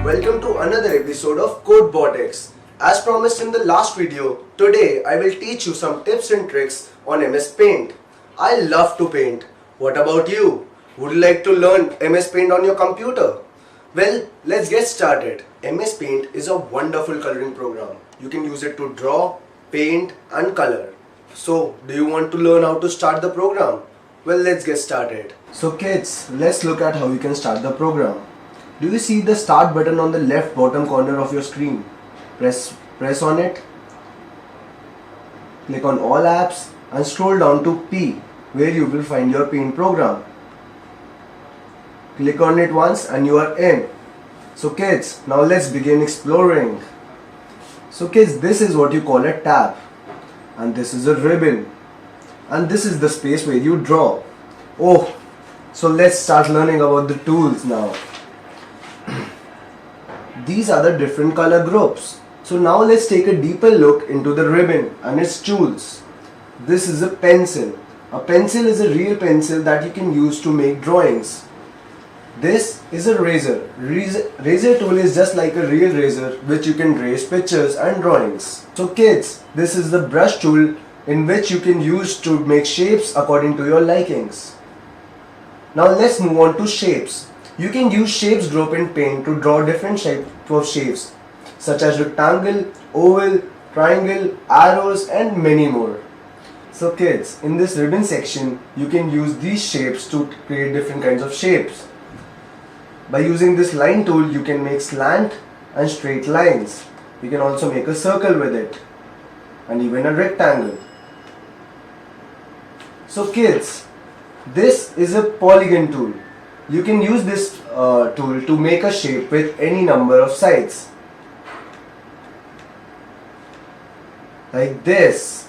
welcome to another episode of CodeBotics. As promised in the last video, today I will teach you some tips and tricks on MS Paint. I love to paint. What about you? Would you like to learn MS Paint on your computer? Well, let's get started. MS Paint is a wonderful coloring program. You can use it to draw, paint and color. So, do you want to learn how to start the program? Well, let's get started. So kids, let's look at how you can start the program. Do you see the start button on the left bottom corner of your screen? Press on it. Click on all apps and scroll down to P, where you will find your paint program. Click on it once and you are in. So kids, now let's begin exploring. So kids, this is what you call a tab, and this is a ribbon, and this is the space where you draw. Oh, so let's start learning about the tools now. These are the different color groups. So now let's take a deeper look into the ribbon and its tools. This is a pencil. A pencil is a real pencil that you can use to make drawings. This is a razor. Razor tool is just like a real razor which you can trace pictures and drawings. So kids, this is the brush tool in which you can use to make shapes according to your likings. Now let's move on to shapes. You can use shapes group in paint to draw different types of shapes such as rectangle, oval, triangle, arrows and many more. So kids, in this ribbon section, you can use these shapes to create different kinds of shapes. By using this line tool, you can make slant and straight lines. You can also make a circle with it and even a rectangle. So kids, this is a polygon tool. You can use this tool to make a shape with any number of sides. Like this.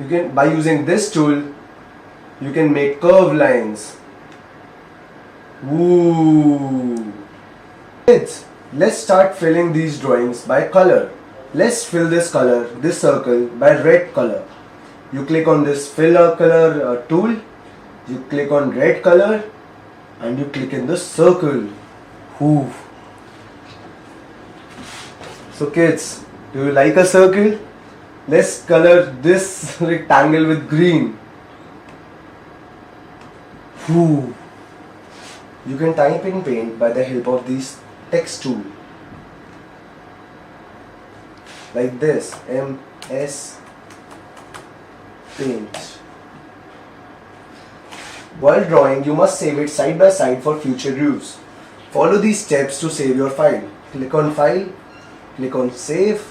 By using this tool, you can make curved lines. Ooh. Kids, let's start filling these drawings by color. Let's fill this circle by red color. You click on this fill color tool, you click on red color and you click in the circle. Ooh. So kids, do you like a circle? Let's color this rectangle with green. Ooh. You can type in paint by the help of this text tool. Like this, MS Paint. While drawing, you must save it side by side for future use. Follow these steps to save your file. Click on File, click on Save.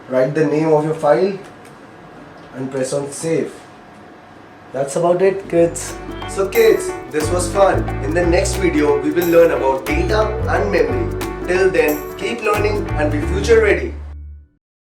Write the name of your file and press on Save. That's about it, kids. So kids, this was fun. In the next video, we will learn about data and memory. Till then, keep learning and be future ready.